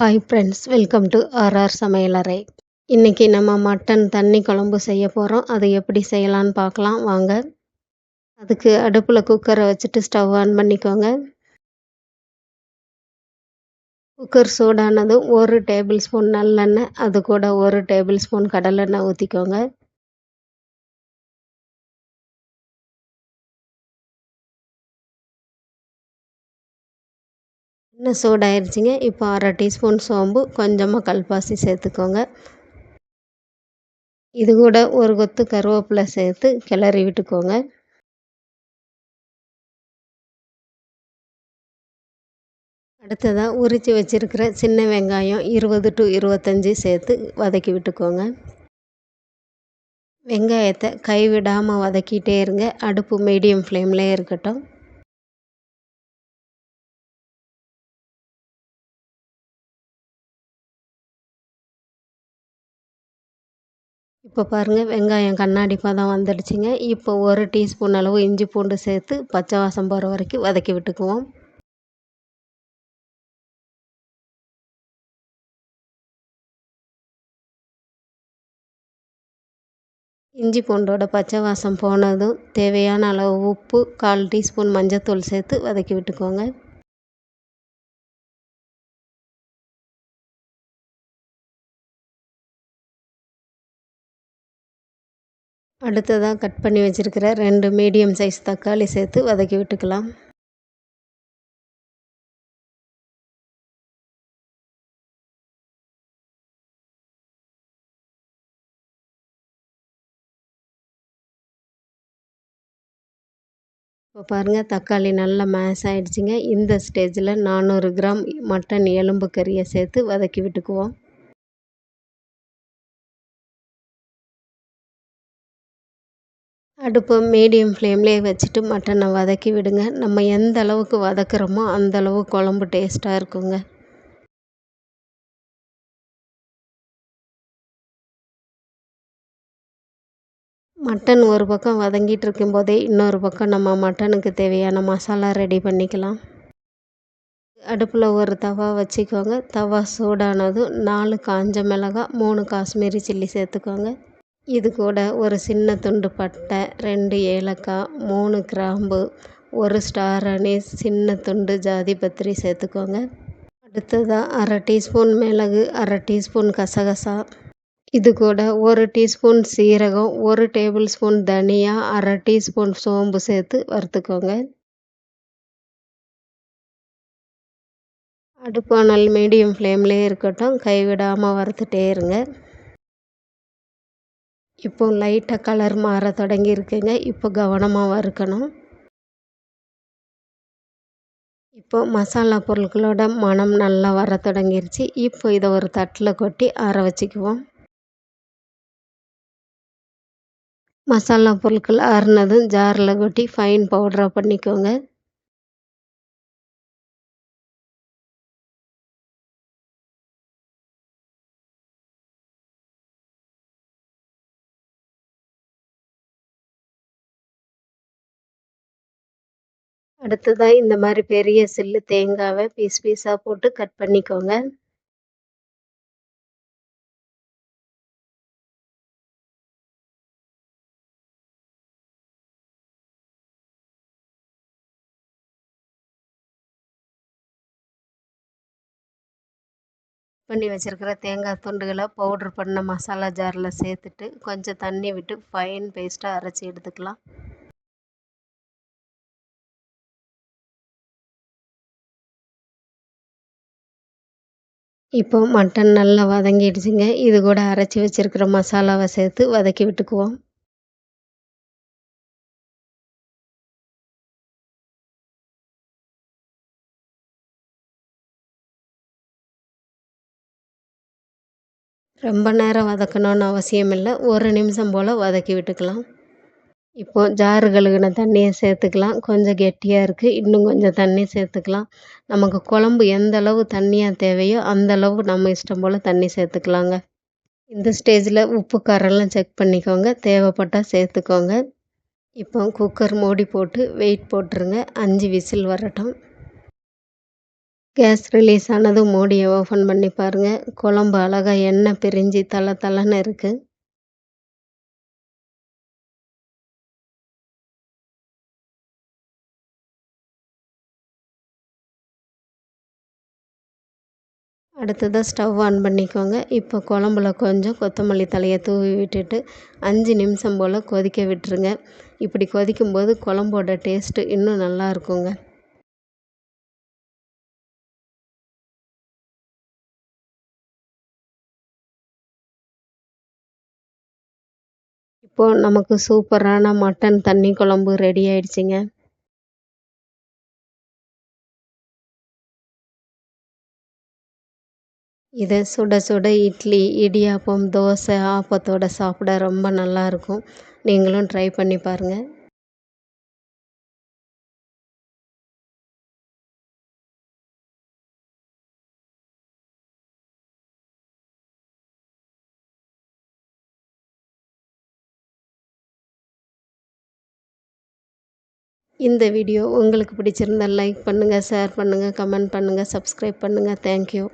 Hi friends, welcome to RR சமையலறை. இன்றைக்கி நம்ம மட்டன் தண்ணி குழம்பு செய்ய போகிறோம். அது எப்படி செய்யலான்னு பார்க்கலாம் வாங்க. அதுக்கு அடுப்பில் குக்கரை வச்சுட்டு ஸ்டவ் ஆன் பண்ணிக்கோங்க. குக்கர் சூடானதும் 1 டேபிள் ஸ்பூன் நல்லெண்ணெய், அது கூட 1 டேபிள் ஸ்பூன் கடலெண்ணெய் ஊற்றிக்கோங்க. எண்ணெய் சூடாயிருச்சுங்க. இப்போ 1/2 டீஸ்பூன் சோம்பு, கொஞ்சமாக கல்பாசி சேர்த்துக்கோங்க. இது கூட ஒரு கொத்து கருவேப்பிலை சேர்த்து கிளறி விட்டுக்கோங்க. அடுத்ததாக உரித்து வச்சுருக்கிற சின்ன வெங்காயம் 20 to 25 சேர்த்து வதக்கி விட்டுக்கோங்க. வெங்காயத்தை கைவிடாமல் வதக்கிட்டே இருங்க. அடுப்பு மீடியம் ஃப்ளேம்லேயே இருக்கட்டும். இப்போ பாருங்கள், வெங்காயம் கண்ணாடி பதம் வந்துடுச்சுங்க. இப்போ 1 டீஸ்பூன் அளவு இஞ்சி பூண்டு சேர்த்து பச்சை வாசம் போகிற வரைக்கும் வதக்கி விட்டுக்குவோம். இஞ்சி பூண்டோட பச்சை வாசம் போனதும் தேவையான அளவு உப்பு, 1/4 டீஸ்பூன் மஞ்சத்தூள் சேர்த்து வதக்கி விட்டுக்கோங்க. அடுத்ததாக கட் பண்ணி வச்சுருக்கிற 2 மீடியம் சைஸ் தக்காளி சேர்த்து வதக்கி விட்டுக்கலாம். இப்போ பாருங்கள், தக்காளி நல்லா மேஷ் ஆகிடுச்சிங்க. இந்த ஸ்டேஜில் 400 கிராம் மட்டன் எலும்பு கறியை சேர்த்து வதக்கி விட்டுக்குவோம். அடுப்பை மீடியம் ஃப்ளேம்லேயே வச்சுட்டு மட்டனை வதக்கி விடுங்க. நம்ம எந்த அளவுக்கு வதக்குறோமோ அந்தளவு குழம்பு டேஸ்ட்டாக இருக்குங்க. மட்டன் ஒரு பக்கம் வதங்கிட்டு இருக்கும்போதே இன்னொரு பக்கம் நம்ம மட்டனுக்கு தேவையான மசாலா ரெடி பண்ணிக்கலாம். அடுப்பில் ஒரு தவா வச்சுக்கோங்க. தவா சூடானதும் 4 காஞ்ச மிளகாய், 3 காஷ்மீரி சில்லி சேர்த்துக்கோங்க. இது கூட ஒரு சின்ன துண்டு பட்டை, 2 ஏலக்காய், 3 கிராம்பு, 1 ஸ்டார் அனீஸ், சின்ன துண்டு ஜாதிபத்திரி சேர்த்துக்கோங்க. அடுத்ததாக 1/2 டீஸ்பூன் மிளகு, 1/2 டீஸ்பூன் கசகசா, இது கூட 1 டீஸ்பூன் சீரகம், 1 டேபிள் ஸ்பூன் தனியா, 1/2 டீஸ்பூன் சோம்பு சேர்த்து வறுத்துக்கோங்க. அடுப்பானல் மீடியம் ஃப்ளேம்லேயே இருக்கட்டும். கைவிடாமல் வறுத்துட்டே இருங்க. இப்போ லைட்டாக கலர் மாற தொடங்கியிருக்குங்க. இப்போ கவனமாக வறுக்கணும். இப்போ மசாலா பொருட்களோட மணம் நல்லா வர தொடங்கிருச்சு. இப்போ இதை ஒரு தட்டில் கொட்டி ஆற வச்சுக்குவோம். மசாலா பொருட்கள் ஆறுனதும் ஜாரில் கொட்டி ஃபைன் பவுடராக பண்ணிக்கோங்க. அடுத்ததாக இந்த மாதிரி பெரிய சில்லு தேங்காவை பீஸ் பீஸாக போட்டு கட் பண்ணிக்கோங்க. பண்ணி வச்சுருக்கிற தேங்காய் துண்டுகளை பவுட்ரு பண்ண மசாலா ஜாரில் சேர்த்துட்டு கொஞ்சம் தண்ணி விட்டு ஃபைன் பேஸ்ட்டாக அரைச்சி எடுத்துக்கலாம். இப்போ மட்டன் நல்லா வதங்கிடுச்சுங்க. இது கூட அரைச்சி வச்சுருக்கிற மசாலாவை சேர்த்து வதக்கி விட்டுக்குவோம். ரொம்ப நேரம் வதக்கணும்னு அவசியம் இல்லை. 1 நிமிஷம் போல் வதக்கி விட்டுக்கலாம். இப்போ ஜாரு கழுகுன தண்ணியை சேர்த்துக்கலாம். கொஞ்சம் கெட்டியாக இருக்குது, இன்னும் கொஞ்சம் தண்ணி சேர்த்துக்கலாம். நமக்கு குழம்பு எந்த அளவு தண்ணியாக தேவையோ அந்தளவு நம்ம இஷ்டம் போல் தண்ணி சேர்த்துக்கலாங்க. இந்த ஸ்டேஜில் உப்பு காரெல்லாம் செக் பண்ணிக்கோங்க. தேவைப்பட்டால் சேர்த்துக்கோங்க. இப்போ குக்கர் மூடி போட்டு வெயிட் போட்டுருங்க. 5 விசில் வரட்டும். கேஸ் ரிலீஸ் ஆனதும் மூடியை ஓப்பன் பண்ணி பாருங்கள். குழம்பு அழகா எண்ணெய் பிரிஞ்சு தள தளன்னு இருக்குது. அடுத்ததாக ஸ்டவ் ஆன் பண்ணிக்கோங்க. இப்போ குழம்புல கொஞ்சம் கொத்தமல்லி தழையை தூவி விட்டுட்டு 5 நிமிஷம் போல் கொதிக்க விட்டுருங்க. இப்படி கொதிக்கும்போது குழம்போட டேஸ்ட்டு இன்னும் நல்லா இருக்குங்க. இப்போது நமக்கு சூப்பரான மட்டன் தண்ணி குழம்பு ரெடி ஆயிடுச்சுங்க. இதை சுட சுட இட்லி, இடியாப்பம், தோசை, ஆப்பத்தோட சாப்பிட ரொம்ப நல்லாயிருக்கும். நீங்களும் ட்ரை பண்ணி பாருங்கள். இந்த வீடியோ உங்களுக்கு பிடிச்சிருந்தா லைக் பண்ணுங்கள், ஷேர் பண்ணுங்கள், கமெண்ட் பண்ணுங்கள், சப்ஸ்கிரைப் பண்ணுங்கள். தேங்க்யூ.